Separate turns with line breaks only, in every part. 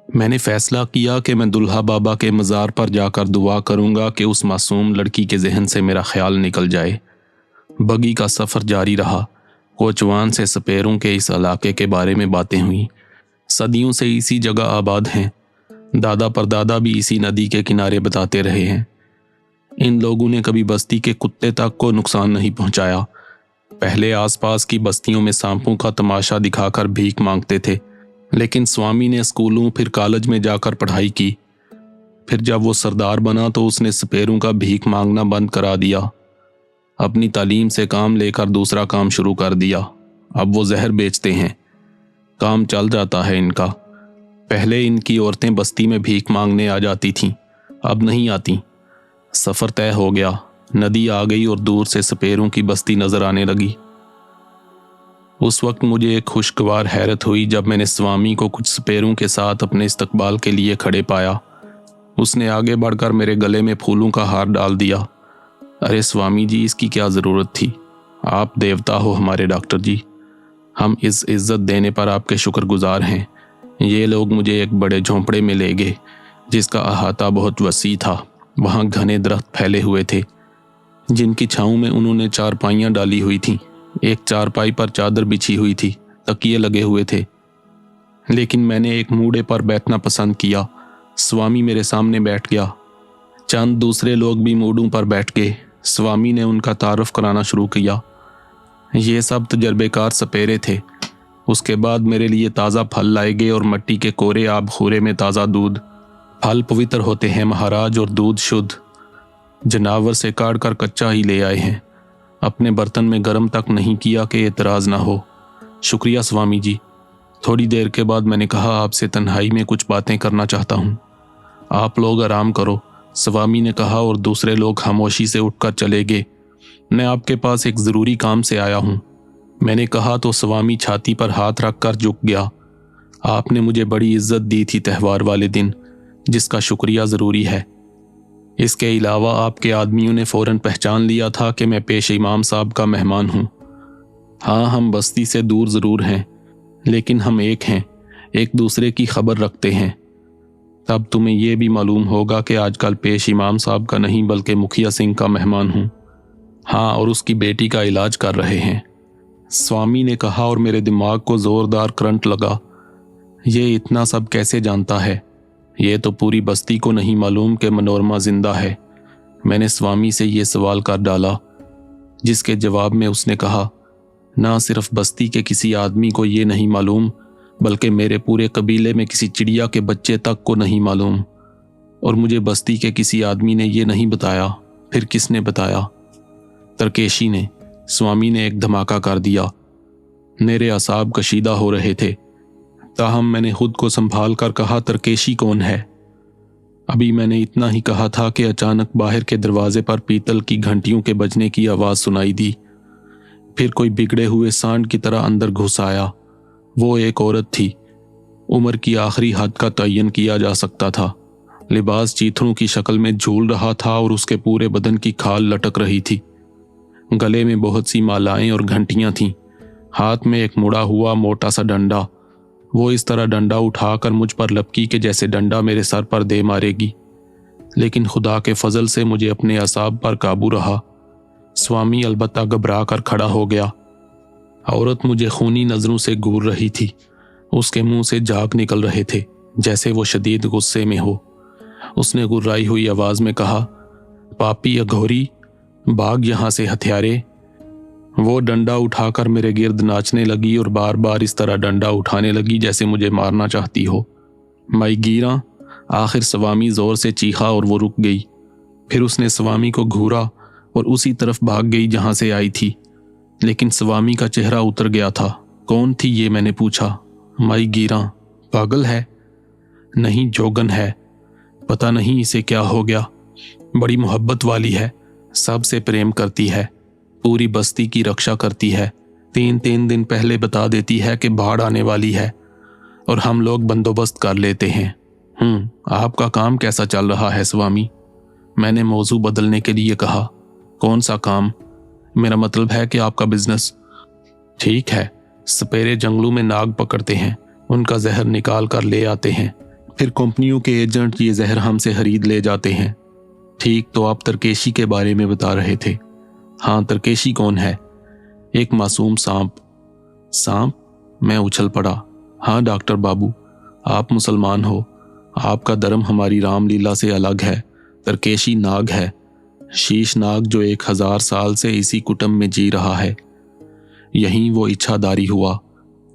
मैंने फैसला किया कि मैं दुल्हा बाबा के मज़ार पर जाकर दुआ करूंगा कि उस मासूम लड़की के जहन से मेरा ख्याल निकल जाए। बगी का सफ़र जारी रहा। कोचवान से सपेरों के इस इलाके के बारे में बातें हुई। सदियों से इसी जगह आबाद हैं। दादा परदादा भी इसी नदी के किनारे बताते रहे हैं। इन लोगों ने कभी बस्ती के कुत्ते तक को नुकसान नहीं पहुंचाया। पहले आसपास की बस्तियों में सांपों का तमाशा दिखाकर भीख मांगते थे, लेकिन स्वामी ने स्कूलों फिर कॉलेज में जाकर पढ़ाई की। फिर जब वो सरदार बना तो उसने सपेरों का भीख मांगना बंद करा दिया। अपनी तालीम से काम लेकर दूसरा काम शुरू कर दिया। अब वो जहर बेचते हैं। काम चल जाता है इनका। पहले इनकी औरतें बस्ती में भीख मांगने आ जाती थीं, अब नहीं आती। सफ़र तय हो गया। नदी आ गई और दूर से सपेरों की बस्ती नजर आने लगी। उस वक्त मुझे एक खुशगवार हैरत हुई जब मैंने स्वामी को कुछ सपेरों के साथ अपने इस्तकबाल के लिए खड़े पाया। उसने आगे बढ़कर मेरे गले में फूलों का हार डाल दिया। अरे स्वामी जी, इसकी क्या ज़रूरत थी? आप देवता हो हमारे डॉक्टर जी। हम इस इज्जत देने पर आपके शुक्रगुजार हैं। ये लोग मुझे एक बड़े झोंपड़े में ले गए जिसका अहाता बहुत वसी था। वहाँ घने दरख्त फैले हुए थे जिनकी छाँव में उन्होंने चारपाइयाँ डाली हुई थीं। एक चारपाई पर चादर बिछी हुई थी, तकिए लगे हुए थे। लेकिन मैंने एक मूडे पर बैठना पसंद किया। स्वामी मेरे सामने बैठ गया। चंद दूसरे लोग भी मूडों पर बैठ गए। स्वामी ने उनका तारुफ कराना शुरू किया। ये सब तजर्बेकार सपेरे थे। उसके बाद मेरे लिए ताज़ा फल लाए गए और मट्टी के कोरे आब खूरे में ताज़ा दूध। फल पवित्र होते हैं महाराज और दूध शुद्ध। जनावर से काट कर कच्चा ही ले आए हैं। अपने बर्तन में गर्म तक नहीं किया कि एतराज़ ना हो। शुक्रिया स्वामी जी। थोड़ी देर के बाद मैंने कहा, आपसे तन्हाई में कुछ बातें करना चाहता हूँ। आप लोग आराम करो, स्वामी ने कहा और दूसरे लोग खामोशी से उठकर चले गए। मैं आपके पास एक ज़रूरी काम से आया हूँ, मैंने कहा तो स्वामी छाती पर हाथ रखकर झुक गया। आपने मुझे बड़ी इज्जत दी थी त्यौहार वाले दिन, जिसका शुक्रिया ज़रूरी है। इसके अलावा आपके आदमियों ने फ़ौरन पहचान लिया था कि मैं पेश इमाम साहब का मेहमान हूँ। हाँ, हम बस्ती से दूर ज़रूर हैं, लेकिन हम एक हैं, एक दूसरे की खबर रखते हैं। तब तुम्हें यह भी मालूम होगा कि आजकल पेश इमाम साहब का नहीं बल्कि मुखिया सिंह का मेहमान हूँ। हाँ, और उसकी बेटी का इलाज कर रहे हैं, स्वामी ने कहा और मेरे दिमाग को ज़ोरदार करंट लगा। ये इतना सब कैसे जानता है? ये तो पूरी बस्ती को नहीं मालूम कि मनोरमा जिंदा है। मैंने स्वामी से ये सवाल कर डाला, जिसके जवाब में उसने कहा, ना सिर्फ बस्ती के किसी आदमी को ये नहीं मालूम बल्कि मेरे पूरे कबीले में किसी चिड़िया के बच्चे तक को नहीं मालूम। और मुझे बस्ती के किसी आदमी ने ये नहीं बताया। फिर किसने बताया? तरकेशी ने। स्वामी ने एक धमाका कर दिया। मेरे असाब कशीदा हो रहे थे, ताहम मैंने खुद को संभाल कर कहा, तरकेशी कौन है? अभी मैंने इतना ही कहा था कि अचानक बाहर के दरवाजे पर पीतल की घंटियों के बजने की आवाज़ सुनाई दी। फिर कोई बिगड़े हुए सांड की तरह अंदर घुस आया। वो एक औरत थी। उम्र की आखिरी हद का तयन किया जा सकता था। लिबास चीथड़ों की शक्ल में झूल रहा था और उसके पूरे बदन की खाल लटक रही थी। गले में बहुत सी मालाएं और घंटियां थीं। हाथ में एक मुड़ा हुआ मोटा सा डंडा। वो इस तरह डंडा उठाकर मुझ पर लपकी के जैसे डंडा मेरे सर पर दे मारेगी। लेकिन खुदा के फजल से मुझे अपने असाब पर काबू रहा। स्वामी अलबत्ता घबरा कर खड़ा हो गया। औरत मुझे खूनी नजरों से घूर रही थी। उसके मुंह से झाग निकल रहे थे जैसे वो शदीद गुस्से में हो। उसने गुर्राई हुई आवाज में कहा, पापी अघोरी, भाग यहां से हथियारे। वो डंडा उठाकर मेरे गिर्द नाचने लगी और बार बार इस तरह डंडा उठाने लगी जैसे मुझे मारना चाहती हो। मैं गिरा। आखिर स्वामी जोर से चीखा और वो रुक गई। फिर उसने स्वामी को घूरा और उसी तरफ भाग गई जहां से आई थी। लेकिन स्वामी का चेहरा उतर गया था। कौन थी ये? मैंने पूछा। माई गिरा। पागल है? नहीं, जोगन है। पता नहीं इसे क्या हो गया। बड़ी मोहब्बत वाली है, सबसे प्रेम करती है, पूरी बस्ती की रक्षा करती है। 3 दिन पहले बता देती है कि बाढ़ आने वाली है और हम लोग बंदोबस्त कर लेते हैं। आपका काम कैसा चल रहा है स्वामी? मैंने मौजू बदलने के लिए कहा। कौन सा काम? मेरा मतलब है कि आपका बिजनेस। ठीक है, सपेरे जंगलों में नाग पकड़ते हैं, उनका जहर निकाल कर ले आते हैं फिर कंपनियों के एजेंट ये जहर हमसे खरीद ले जाते हैं। ठीक, तो आप तरकेशी के बारे में बता रहे थे। हाँ, तरकेशी कौन है? एक मासूम सांप। सांप? मैं उछल पड़ा। हाँ डॉक्टर बाबू, आप मुसलमान हो, आपका धर्म हमारी रामलीला से अलग है। तरकेशी नाग है, शीश नाग, जो 1000 साल से इसी कुटुंब में जी रहा है। यहीं वो इच्छाधारी हुआ।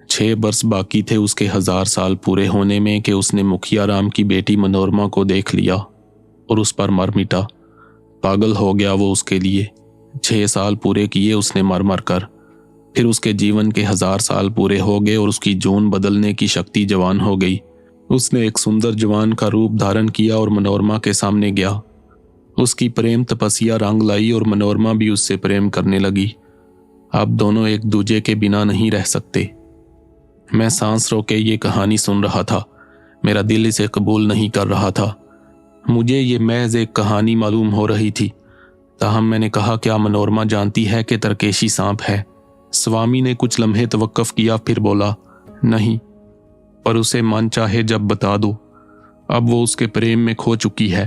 6 वर्ष बाकी थे उसके 1000 साल पूरे होने में कि उसने मुखिया राम की बेटी मनोरमा को देख लिया और उस पर मर मिटा। पागल हो गया वो उसके लिए। 6 साल पूरे किए उसने मर मर कर। फिर उसके जीवन के 1000 साल पूरे हो गए और उसकी जून बदलने की शक्ति जवान हो गई। उसने एक सुंदर जवान का रूप धारण किया और मनोरमा के सामने गया। उसकी प्रेम तपस्या रंग लाई और मनोरमा भी उससे प्रेम करने लगी। अब दोनों एक दूजे के बिना नहीं रह सकते। मैं सांस रोके ये कहानी सुन रहा था। मेरा दिल इसे कबूल नहीं कर रहा था। मुझे ये महज एक कहानी मालूम हो रही थी। ताहम मैंने कहा, क्या मनोरमा जानती है कि तरकेशी सांप है? स्वामी ने कुछ लम्हे तवक्कुफ किया, फिर बोला, नहीं, पर उसे मन चाहे जब बता दो। अब वो उसके प्रेम में खो चुकी है।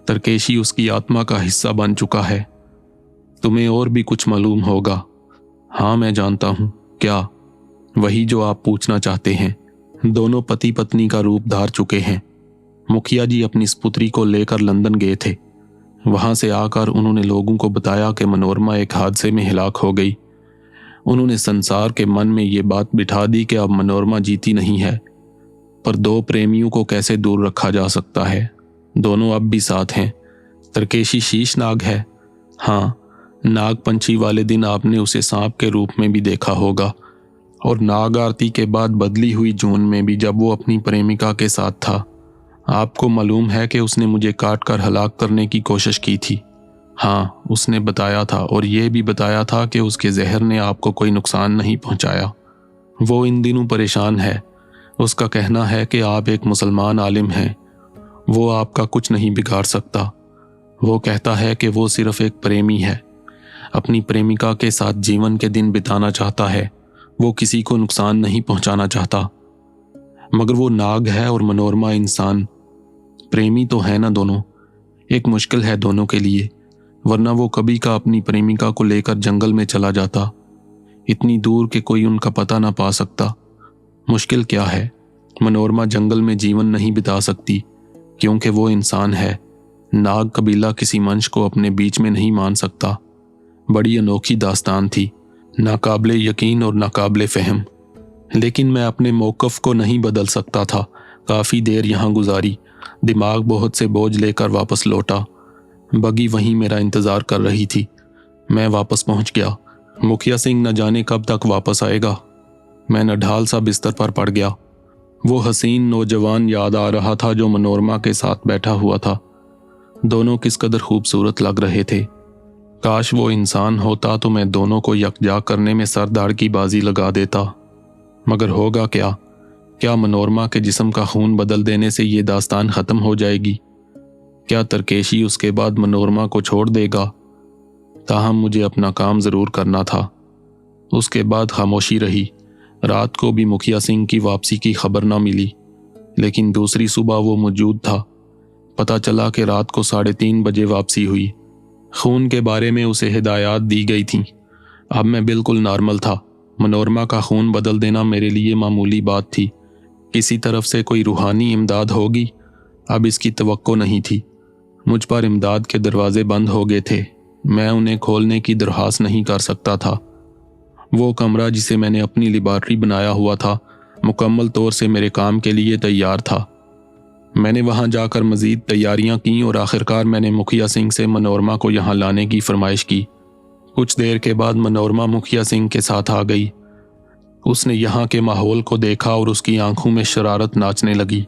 तरकेशी उसकी आत्मा का हिस्सा बन चुका है। तुम्हें और भी कुछ मालूम होगा। हाँ, मैं जानता हूँ। क्या? वही जो आप पूछना चाहते हैं। दोनों पति पत्नी का रूप धार चुके हैं। मुखिया जी अपनी पुत्री को लेकर लंदन गए थे। वहां से आकर उन्होंने लोगों को बताया कि मनोरमा एक हादसे में हिलाक हो गई। उन्होंने संसार के मन में ये बात बिठा दी कि अब मनोरमा जीती नहीं है। पर 2 प्रेमियों को कैसे दूर रखा जा सकता है? दोनों अब भी साथ हैं। तरकेशी शीश नाग है। हाँ, नाग पंचमी वाले दिन आपने उसे सांप के रूप में भी देखा होगा, और नाग आरती के बाद बदली हुई जून में भी, जब वो अपनी प्रेमिका के साथ था। आपको मालूम है कि उसने मुझे काट कर हलाक करने की कोशिश की थी। हाँ, उसने बताया था, और यह भी बताया था कि उसके जहर ने आपको कोई नुकसान नहीं पहुंचाया। वो इन दिनों परेशान है। उसका कहना है कि आप एक मुसलमान आलिम हैं, वो आपका कुछ नहीं बिगाड़ सकता। वो कहता है कि वो सिर्फ एक प्रेमी है, अपनी प्रेमिका के साथ जीवन के दिन बिताना चाहता है। वो किसी को नुकसान नहीं पहुंचाना चाहता। मगर वो नाग है और मनोरमा इंसान। प्रेमी तो है ना दोनों। एक मुश्किल है दोनों के लिए, वरना वो कभी का अपनी प्रेमिका को लेकर जंगल में चला जाता, इतनी दूर कि कोई उनका पता ना पा सकता। मुश्किल क्या है? मनोरमा जंगल में जीवन नहीं बिता सकती क्योंकि वो इंसान है। नाग कबीला किसी मंश को अपने बीच में नहीं मान सकता। बड़ी अनोखी दास्तान थी, नाकाबिले यकीन और नाकाबिले फहम। लेकिन मैं अपने मौक़िफ़ को नहीं बदल सकता था। काफ़ी देर यहाँ गुजारी, दिमाग बहुत से बोझ लेकर वापस लौटा। बगी वहीं मेरा इंतज़ार कर रही थी। मैं वापस पहुँच गया। मुखिया सिंह न जाने कब तक वापस आएगा। मैं नढाल सा बिस्तर पर पड़ गया। वो हसीन नौजवान याद आ रहा था जो मनोरमा के साथ बैठा हुआ था। दोनों किस कदर खूबसूरत लग रहे थे। काश वो इंसान होता तो मैं दोनों को यकजा करने में सरदार की बाजी लगा देता। मगर होगा क्या? क्या मनोरमा के जिस्म का खून बदल देने से ये दास्तान ख़त्म हो जाएगी? क्या तरकेशी उसके बाद मनोरमा को छोड़ देगा? ताहम मुझे अपना काम ज़रूर करना था। उसके बाद खामोशी रही। रात को भी मुखिया सिंह की वापसी की खबर न मिली, लेकिन दूसरी सुबह वो मौजूद था। पता चला कि रात को 3:30 बजे वापसी हुई। खून के बारे में उसे हिदायत दी गई थी। अब मैं बिल्कुल नॉर्मल था। मनोरमा का खून बदल देना मेरे लिए मामूली बात थी। किसी तरफ से कोई रूहानी इमदाद होगी, अब इसकी तवक्को नहीं थी। मुझ पर इमदाद के दरवाजे बंद हो गए थे। मैं उन्हें खोलने की दरख्वास्त नहीं कर सकता था। वो कमरा जिसे मैंने अपनी लिबार्ट्री बनाया हुआ था, मुकम्मल तौर से मेरे काम के लिए तैयार था। मैंने वहां जाकर मजीद तैयारियां की और आखिरकार मैंने मुखिया सिंह से मनोरमा को यहां लाने की फरमाइश की। कुछ देर के बाद मनोरमा मुखिया सिंह के साथ आ गई। उसने यहाँ के माहौल को देखा और उसकी आंखों में शरारत नाचने लगी।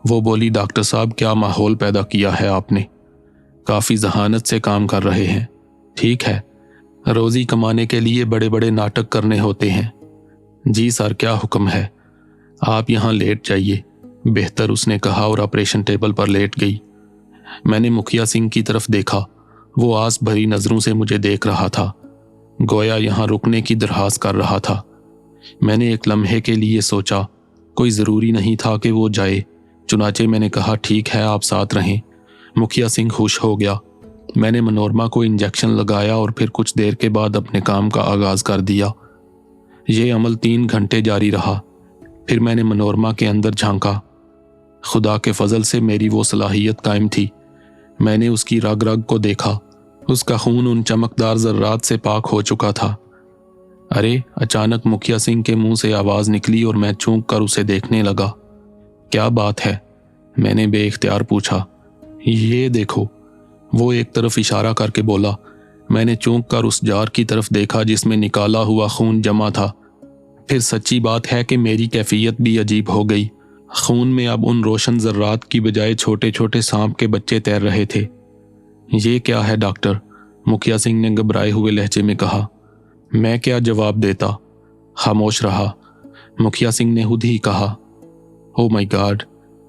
वो बोली, डॉक्टर साहब, क्या माहौल पैदा किया है आपने? काफ़ी जहानत से काम कर रहे हैं। ठीक है, रोज़ी कमाने के लिए बड़े बड़े नाटक करने होते हैं। जी सर, क्या हुक्म है? आप यहाँ लेट जाइए। बेहतर, उसने कहा और ऑपरेशन टेबल पर लेट गई। मैंने मुखिया सिंह की तरफ देखा। वो आस भरी नज़रों से मुझे देख रहा था, गोया यहाँ रुकने की दरख्वास्त कर रहा था। मैंने एक लम्हे के लिए सोचा, कोई ज़रूरी नहीं था कि वो जाए, चुनाचे मैंने कहा, ठीक है, आप साथ रहें। मुखिया सिंह खुश हो गया। मैंने मनोरमा को इंजेक्शन लगाया और फिर कुछ देर के बाद अपने काम का आगाज कर दिया। ये अमल 3 घंटे जारी रहा। फिर मैंने मनोरमा के अंदर झांका। खुदा के फजल से मेरी वो सलाहियत कायम थी। मैंने उसकी रग रग को देखा। उसका खून उन चमकदार जर्रात से पाक हो चुका था। अरे, अचानक मुखिया सिंह के मुंह से आवाज निकली और मैं चौंक कर उसे देखने लगा। क्या बात है? मैंने बेइख्तियार पूछा। ये देखो, वो एक तरफ इशारा करके बोला। मैंने चौंक कर उस जार की तरफ देखा जिसमें निकाला हुआ खून जमा था। फिर सच्ची बात है कि मेरी कैफियत भी अजीब हो गई। खून में अब उन रोशन जर्रात की बजाय छोटे छोटे सांप के बच्चे तैर रहे थे। ये क्या है डॉक्टर? मुखिया सिंह ने घबराए हुए लहजे में कहा। मैं क्या जवाब देता, खामोश रहा। मुखिया सिंह ने खुद ही कहा, ओ माय गॉड,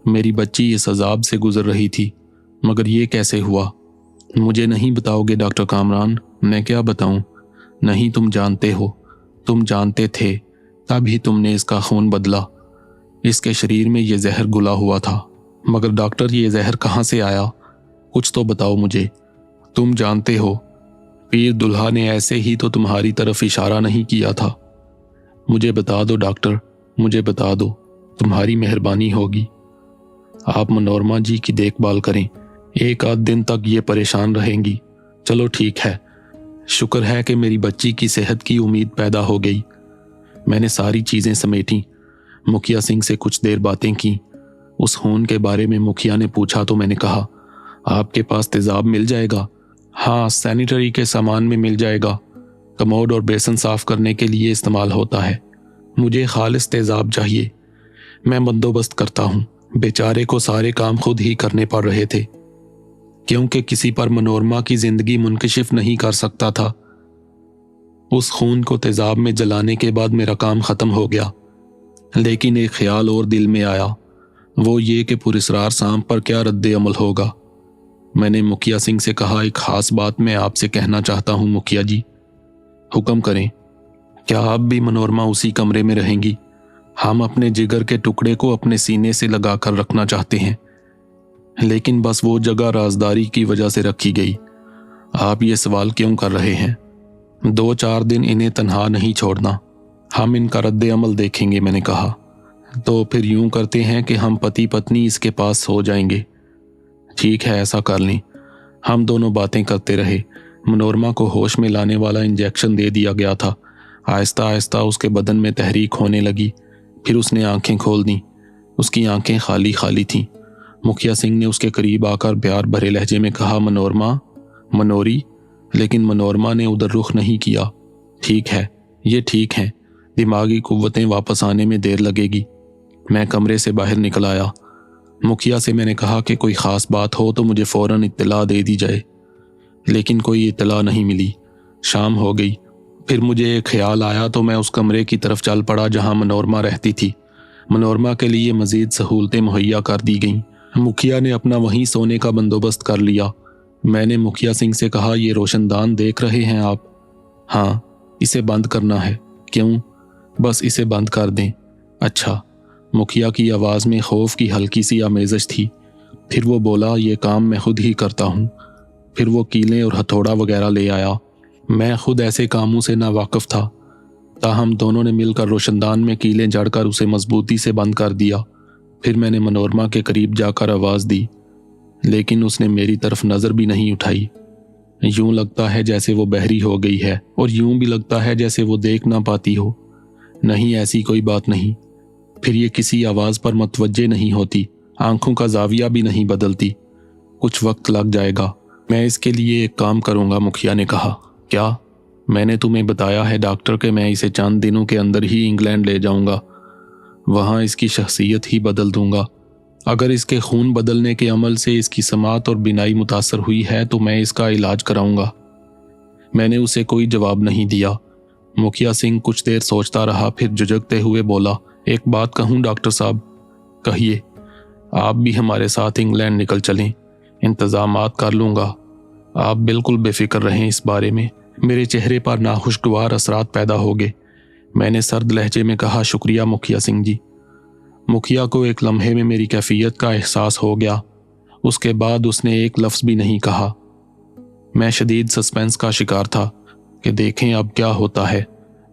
मेरी बच्ची इस अजाब से गुजर रही थी, मगर ये कैसे हुआ? मुझे नहीं बताओगे डॉक्टर कामरान? मैं क्या बताऊं? नहीं, तुम जानते हो, तुम जानते थे, तभी तुमने इसका खून बदला। इसके शरीर में ये जहर घुला हुआ था। मगर डॉक्टर, ये जहर कहाँ से आया? कुछ तो बताओ मुझे। तुम जानते हो, पीर दुल्हा ने ऐसे ही तो तुम्हारी तरफ इशारा नहीं किया था। मुझे बता दो डॉक्टर, मुझे बता दो, तुम्हारी मेहरबानी होगी। आप मनोरमा जी की देखभाल करें। 1 आध दिन तक ये परेशान रहेंगी। चलो ठीक है, शुक्र है कि मेरी बच्ची की सेहत की उम्मीद पैदा हो गई। मैंने सारी चीजें समेटी। मुखिया सिंह से कुछ देर बातें की। उस खून के बारे में मुखिया ने पूछा तो मैंने कहा, आपके पास तेजाब मिल जाएगा? हाँ, सैनिटरी के सामान में मिल जाएगा। कमोड और बेसन साफ करने के लिए इस्तेमाल होता है। मुझे खालिस तेजाब चाहिए। मैं बंदोबस्त करता हूँ। बेचारे को सारे काम खुद ही करने पड़ रहे थे, क्योंकि किसी पर मनोरमा की जिंदगी मुनकशिफ नहीं कर सकता था। उस खून को तेजाब में जलाने के बाद मेरा काम खत्म हो गया। लेकिन एक ख्याल और दिल में आया, वो ये कि पुरस्रार सांप पर क्या रद्द अमल होगा। मैंने मुखिया सिंह से कहा, एक खास बात मैं आपसे कहना चाहता हूं मुखिया जी। हुक्म करें। क्या आप भी मनोरमा उसी कमरे में रहेंगी? हम अपने जिगर के टुकड़े को अपने सीने से लगाकर रखना चाहते हैं, लेकिन बस वो जगह राजदारी की वजह से रखी गई। आप ये सवाल क्यों कर रहे हैं? 2-4 दिन इन्हें तन्हा नहीं छोड़ना, हम इनका रद्द अमल देखेंगे। मैंने कहा, तो फिर यूं करते हैं कि हम पति पत्नी इसके पास हो जाएंगे। ठीक है, ऐसा कर लें। हम दोनों बातें करते रहे। मनोरमा को होश में लाने वाला इंजेक्शन दे दिया गया था। आहिस्ता आहिस्ता उसके बदन में तहरीक होने लगी। फिर उसने आंखें खोल दी। उसकी आंखें खाली खाली थीं। मुखिया सिंह ने उसके करीब आकर प्यार भरे लहजे में कहा, मनोरमा, मनोरी। लेकिन मनोरमा ने उधर रुख नहीं किया। ठीक है, ये ठीक है, दिमागी कुव्वतें वापस आने में देर लगेगी। मैं कमरे से बाहर निकल आया। मुखिया से मैंने कहा कि कोई ख़ास बात हो तो मुझे फ़ौरन इत्तला दे दी जाए, लेकिन कोई इत्तला नहीं मिली। शाम हो गई। फिर मुझे एक ख्याल आया तो मैं उस कमरे की तरफ चल पड़ा जहां मनोरमा रहती थी। मनोरमा के लिए मज़ीद सहूलतें मुहैया कर दी गईं। मुखिया ने अपना वहीं सोने का बंदोबस्त कर लिया। मैंने मुखिया सिंह से कहा, ये रोशनदान देख रहे हैं आप? हाँ, इसे बंद करना है। क्यों? बस इसे बंद कर दें। अच्छा। मुखिया की आवाज़ में खौफ की हल्की सी आमेज़श थी। फिर वो बोला, ये काम मैं खुद ही करता हूँ। फिर वो कीलें और हथौड़ा वगैरह ले आया। मैं खुद ऐसे कामों से नावाकिफ था, ताहम दोनों ने मिलकर रोशनदान में कीलें जड़कर उसे मजबूती से बंद कर दिया। फिर मैंने मनोरमा के करीब जाकर आवाज़ दी, लेकिन उसने मेरी तरफ नज़र भी नहीं उठाई। यूं लगता है जैसे वो बहरी हो गई है, और यूं भी लगता है जैसे वो देख ना पाती हो। नहीं, ऐसी कोई बात नहीं। फिर ये किसी आवाज़ पर मतवज्जे नहीं होती, आंखों का जाविया भी नहीं बदलती। कुछ वक्त लग जाएगा। मैं इसके लिए एक काम करूंगा, मुखिया ने कहा। क्या? मैंने तुम्हें बताया है डॉक्टर कि मैं इसे चंद दिनों के अंदर ही इंग्लैंड ले जाऊंगा। वहां इसकी शख्सियत ही बदल दूंगा। अगर इसके खून बदलने के अमल से इसकी समात और बिनाई मुतासर हुई है तो मैं इसका इलाज कराऊंगा। मैंने उसे कोई जवाब नहीं दिया। मुखिया सिंह कुछ देर सोचता रहा, फिर झुझकते हुए बोला, एक बात कहूं डॉक्टर साहब? कहिए। आप भी हमारे साथ इंग्लैंड निकल चलें, इंतजामात कर लूंगा। आप बिल्कुल बेफिक्र रहें इस बारे में। मेरे चेहरे पर नाखुशगवार असरात पैदा हो गए। मैंने सर्द लहजे में कहा, शुक्रिया मुखिया सिंह जी। मुखिया को एक लम्हे में मेरी कैफियत का एहसास हो गया। उसके बाद उसने एक लफ्ज़ भी नहीं कहा। मैं शदीद सस्पेंस का शिकार था कि देखें अब क्या होता है।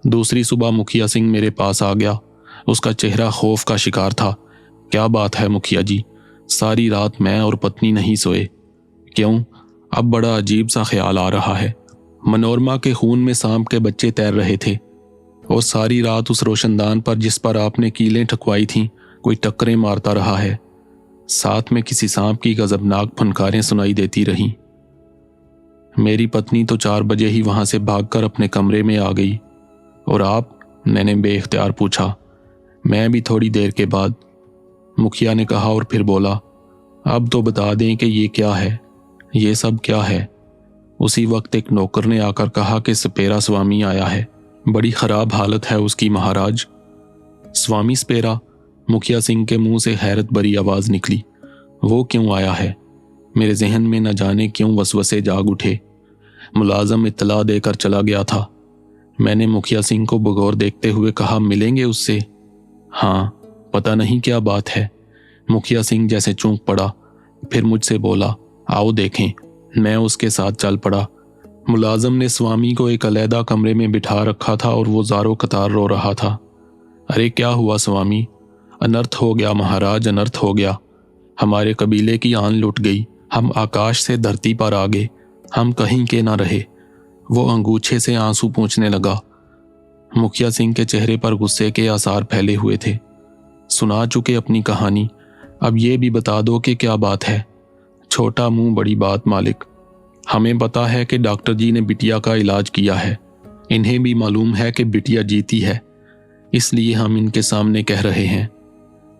दूसरी सुबह मुखिया सिंह मेरे पास आ गया। उसका चेहरा खौफ का शिकार था। क्या बात है मुखिया जी, सारी रात मैं और पत्नी नहीं सोए? क्यों? अब बड़ा अजीब सा ख्याल आ रहा है। मनोरमा के खून में सांप के बच्चे तैर रहे थे और सारी रात उस रोशनदान पर जिस पर आपने कीलें ठकवाई थीं कोई टक्करें मारता रहा है। साथ में किसी सांप की गजबनाक फनकारें सुनाई देती रहीं। मेरी पत्नी तो 4 बजे ही वहां से भागकर अपने कमरे में आ गई। और आप? मैंने बेइख्तियार पूछा। मैं भी थोड़ी देर के बाद, मुखिया ने कहा और फिर बोला, अब तो बता दें कि ये क्या है, ये सब क्या है। उसी वक्त एक नौकर ने आकर कहा कि सपेरा स्वामी आया है, बड़ी खराब हालत है उसकी महाराज। स्वामी सपेरा? मुखिया सिंह के मुंह से हैरत भरी आवाज निकली। वो क्यों आया है? मेरे जहन में न जाने क्यों वसवसे जाग उठे। मुलाजम इत्तला देकर चला गया था। मैंने मुखिया सिंह को बगौर देखते हुए कहा, मिलेंगे उससे? हाँ, पता नहीं क्या बात है। मुखिया सिंह जैसे चूक पड़ा, फिर मुझसे बोला, आओ देखें। मैं उसके साथ चल पड़ा। मुलाजम ने स्वामी को एक अलहदा कमरे में बिठा रखा था और वो ज़ारो कतार रो रहा था। अरे क्या हुआ स्वामी? अनर्थ हो गया महाराज, अनर्थ हो गया। हमारे कबीले की आन लुट गई। हम आकाश से धरती पर आ गए, हम कहीं के ना रहे। वो अंगूछे से आंसू पोंछने लगा। मुखिया सिंह के चेहरे पर गुस्से के आसार फैले हुए थे। सुना चुके अपनी कहानी, अब ये भी बता दो कि क्या बात है। छोटा मुंह बड़ी बात मालिक। हमें पता है कि डॉक्टर जी ने बिटिया का इलाज किया है। इन्हें भी मालूम है कि बिटिया जीती है, इसलिए हम इनके सामने कह रहे हैं,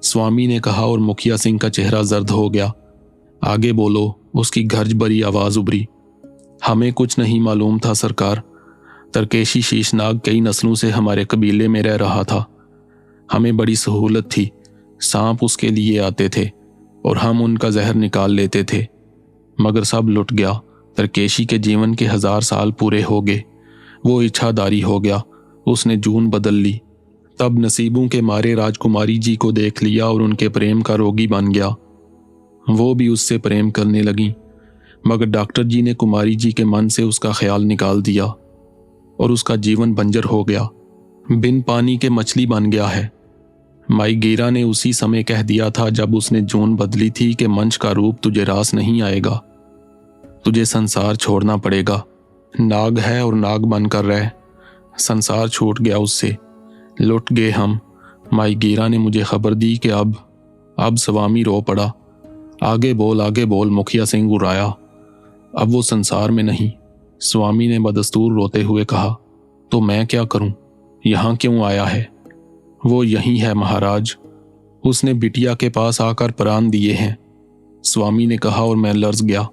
स्वामी ने कहा और मुखिया सिंह का चेहरा जर्द हो गया। आगे बोलो, उसकी गर्ज भरी आवाज उभरी। हमें कुछ नहीं मालूम था सरकार। तरकेशी शीशनाग कई नस्लों से हमारे कबीले में रह रहा था। हमें बड़ी सहूलत थी। सांप उसके लिए आते थे और हम उनका जहर निकाल लेते थे, मगर सब लुट गया। तरकेशी के जीवन के 1000 साल पूरे हो गए। वो इच्छादारी हो गया, उसने जून बदल ली। तब नसीबों के मारे राजकुमारी जी को देख लिया और उनके प्रेम का रोगी बन गया। वो भी उससे प्रेम करने लगी, मगर डॉक्टर जी ने कुमारी जी के मन से उसका ख्याल निकाल दिया और उसका जीवन बंजर हो गया, बिन पानी के मछली बन गया है। माई गीरा ने उसी समय कह दिया था जब उसने जून बदली थी कि मंच का रूप तुझे रास नहीं आएगा, तुझे संसार छोड़ना पड़ेगा। नाग है और नाग बनकर रह। संसार छूट गया उससे, लुट गए हम। माई गीरा ने मुझे खबर दी कि अब स्वामी रो पड़ा। आगे बोल, मुखिया सिंह उराया। अब वो संसार में नहीं। स्वामी ने बदस्तूर रोते हुए कहा, तो मैं क्या करूं? यहां क्यों आया है? वो यही है महाराज, उसने बिटिया के पास आकर प्राण दिए हैं, स्वामी ने कहा और मैं लर्ज गया।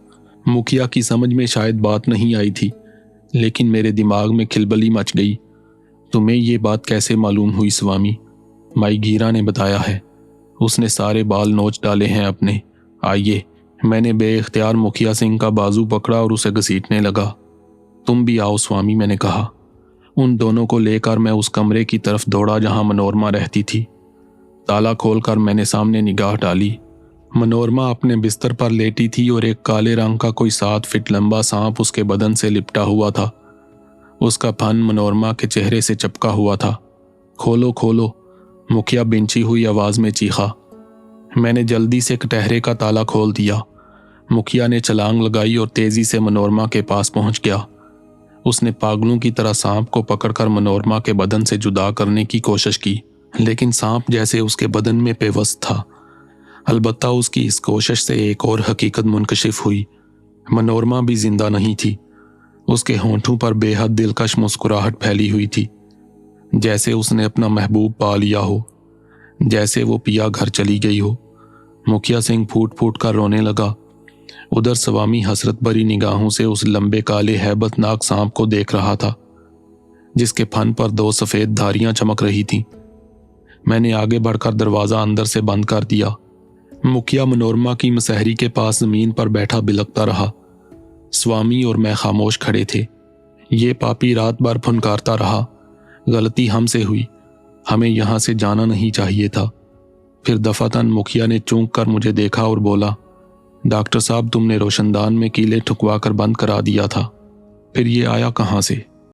मुखिया की समझ में शायद बात नहीं आई थी, लेकिन मेरे दिमाग में खिलबली मच गई। तुम्हें ये बात कैसे मालूम हुई स्वामी? माई गीरा ने बताया है, उसने सारे बाल नोच डाले हैं अपने। आइए। मैंने बेइख्तियार मुखिया सिंह का बाजू पकड़ा और उसे घसीटने लगा। तुम भी आओ स्वामी, मैंने कहा। उन दोनों को लेकर मैं उस कमरे की तरफ दौड़ा जहां मनोरमा रहती थी। ताला खोलकर मैंने सामने निगाह डाली। मनोरमा अपने बिस्तर पर लेटी थी और एक काले रंग का कोई 7 फीट लंबा सांप उसके बदन से लिपटा हुआ था। उसका फन मनोरमा के चेहरे से चिपका हुआ था। खोलो खोलो, मुखिया बिंची हुई आवाज में चीखा। मैंने जल्दी से कटहरे का ताला खोल दिया। मुखिया ने छलांग लगाई और तेजी से मनोरमा के पास पहुंच गया। उसने पागलों की तरह सांप को पकड़कर मनोरमा के बदन से जुदा करने की कोशिश की, लेकिन सांप जैसे उसके बदन में पेवस्त था। अलबत्ता उसकी इस कोशिश से एक और हकीकत मुनकशिफ हुई, मनोरमा भी जिंदा नहीं थी। उसके होंठों पर बेहद दिलकश मुस्कुराहट फैली हुई थी, जैसे उसने अपना महबूब पा लिया हो, जैसे वो पिया घर चली गई हो। मुखिया सिंह फूट फूट कर रोने लगा। उधर स्वामी हसरत भरी निगाहों से उस लंबे काले हैबतनाक सांप को देख रहा था, जिसके फन पर 2 सफेद धारियां चमक रही थीं। मैंने आगे बढ़कर दरवाजा अंदर से बंद कर दिया। मुखिया मनोरमा की मसहरी के पास जमीन पर बैठा बिलखता रहा। स्वामी और मैं खामोश खड़े थे। ये पापी रात भर फुनकारता रहा, गलती हमसे हुई, हमें यहां से जाना नहीं चाहिए था। फिर दफातन मुखिया ने चूक कर मुझे देखा और बोला, डॉक्टर साहब तुमने रोशनदान में कीले ठुकवा कर बंद करा दिया था, फिर ये आया कहाँ से?